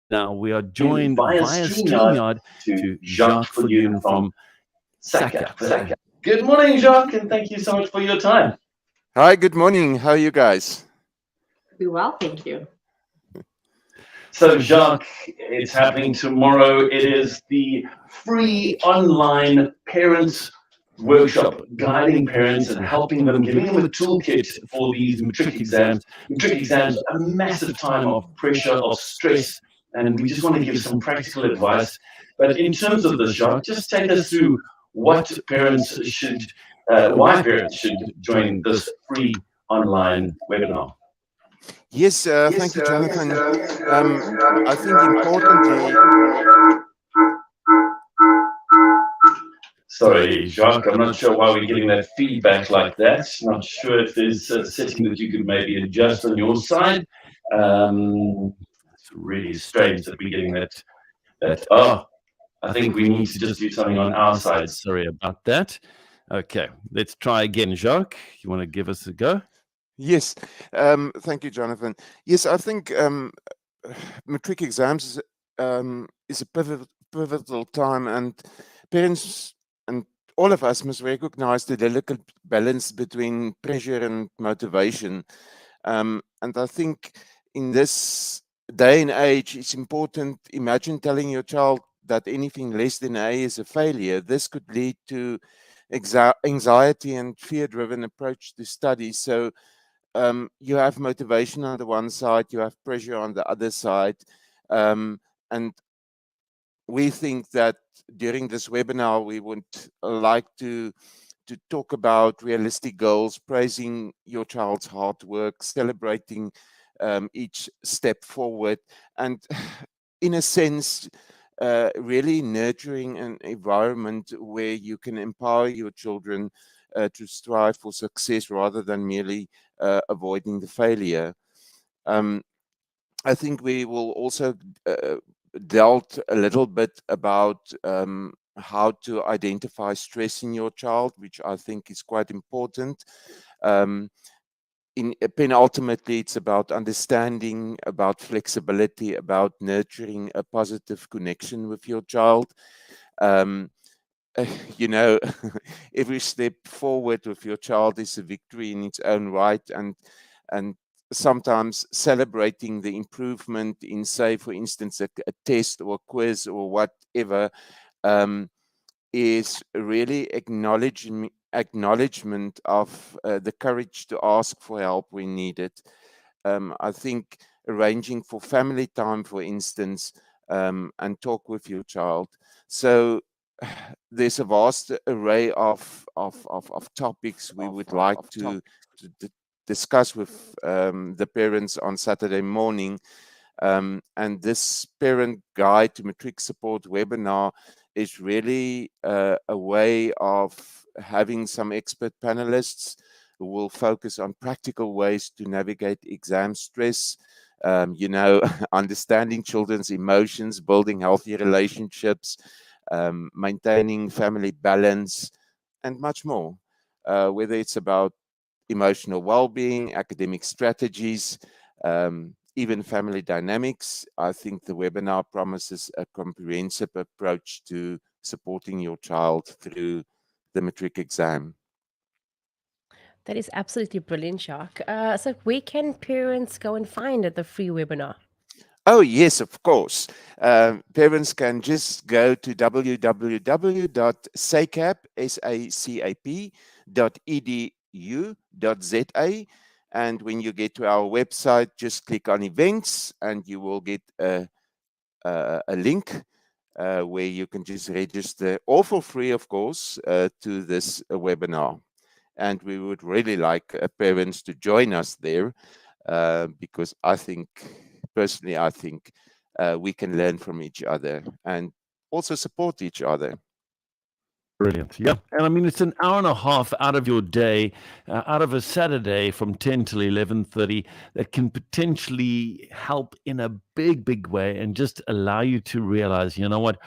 Now we are joined via via StreamYard StreamYard to to Jacques Jacques Viljoen Viljoen from from SACAP. SACAP. Good morning, Jacques, and thank you so much for your time. Hi, good morning. How are you guys? Do well, thank you. So, Jacques, it's happening tomorrow. It is the free online parents workshop, guiding parents and helping them, giving them a toolkit for these matric exams. Matric exams, a massive time of pressure, of stress, and we just want to give some practical advice. But in terms of this, Jacques, just take us through what parents should, why parents should join this free online webinar. Yes, thank you, Jonathan. I think importantly, Sorry, Jacques, I'm not sure why we're getting that feedback like that. Not sure if there's a setting that you could maybe adjust on your side. It's really strange that we're getting that. I think we need to just do something on our side. Sorry about that. Okay, let's try again. Jacques, you want to give us a go? yes, thank you, Jonathan. Yes, I think matric exams is a pivotal time, and parents and all of us must recognize the delicate balance between pressure and motivation. And I think in this day and age, it's important. Imagine telling your child that anything less than A is a failure. This could lead to anxiety and fear-driven approach to study. So you have motivation on the one side, you have pressure on the other side, and we think that during this webinar we would like to talk about realistic goals, praising your child's hard work, celebrating each step forward, and in a sense really nurturing an environment where you can empower your children to strive for success rather than merely avoiding the failure. I think we will also dealt a little bit about how to identify stress in your child, which I think is quite important. Ultimately, it's about understanding, about flexibility, about nurturing a positive connection with your child. You know, every step forward with your child is a victory in its own right, and sometimes celebrating the improvement in, say, for instance, a test or a quiz or whatever, is really acknowledgement of the courage to ask for help when needed. I think arranging for family time, for instance, and talk with your child. So there's a vast array of topics we would like to discuss with the parents on Saturday morning. And this parent guide to matric support webinar is really a way of having some expert panelists who will focus on practical ways to navigate exam stress, you know, understanding children's emotions, building healthy relationships, maintaining family balance, and much more. Whether it's about emotional well-being, academic strategies, even family dynamics, I think the webinar promises a comprehensive approach to supporting your child through the matric exam. That is absolutely brilliant, Jacques. So where can parents go and find the free webinar? Oh, yes, of course. Parents can just go to www.sacap.edu.za. And when you get to our website, just click on events and you will get a link where you can just register, all for free, of course, to this webinar. And we would really like parents to join us there because personally, I think we can learn from each other and also support each other. Brilliant. Yeah. And I mean, it's an hour and a half out of your day, out of a Saturday from 10 till 11:30 that can potentially help in a big, big way and just allow you to realize, you know what,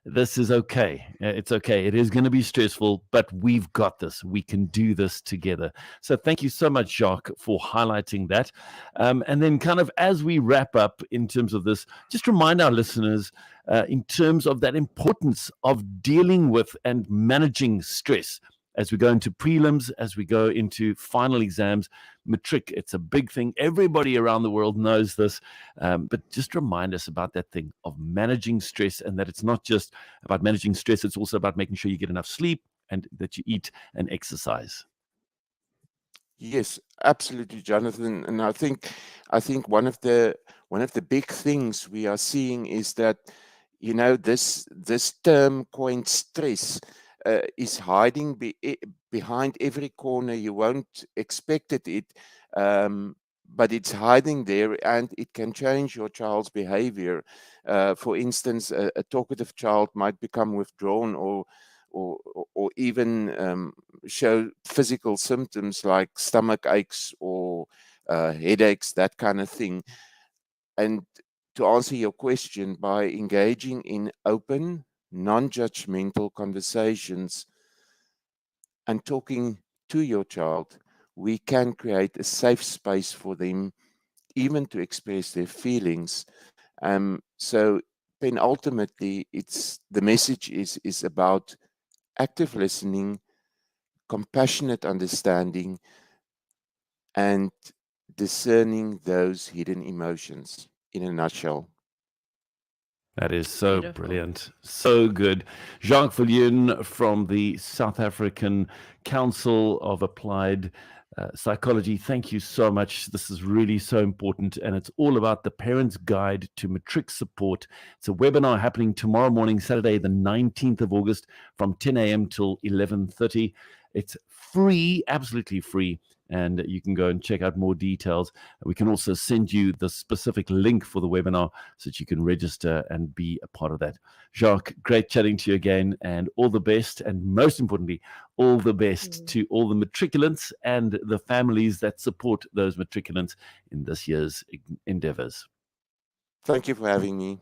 this is okay. It's okay. It is going to be stressful, but we've got this. We can do this together. So thank you so much, Jacques, for highlighting that. And then kind of as we wrap up in terms of this, just remind our listeners in terms of that importance of dealing with and managing stress as we go into prelims, as we go into final exams. Matric, it's a big thing. Everybody around the world knows this, but just remind us about that thing of managing stress, and that it's not just about managing stress, it's also about making sure you get enough sleep and that you eat and exercise. Yes, absolutely, Jonathan. And I think one of the big things we are seeing is that, you know, this term coined stress is hiding behind every corner. You won't expect it, but it's hiding there, and it can change your child's behavior. For instance, a talkative child might become withdrawn or even show physical symptoms like stomach aches or headaches, that kind of thing. And to answer your question, by engaging in open, non-judgmental conversations and talking to your child, we can create a safe space for them even to express their feelings. So ultimately, the message is about active listening, compassionate understanding, and discerning those hidden emotions, in a nutshell. That is so Beautiful. brilliant. So good. Jacques Viljoen from the South African Council of Applied Psychology. Thank you so much. This is really so important, and it's all about the Parent's Guide to Matric Support. It's a webinar happening tomorrow morning, Saturday, the 19th of August, from 10 a.m. till 11:30. It's free, absolutely free, and you can go and check out more details. We can also send you the specific link for the webinar so that you can register and be a part of that. Jacques, great chatting to you again, and all the best, and most importantly, all the best to all the matriculants and the families that support those matriculants in this year's endeavors. Thank you for having me.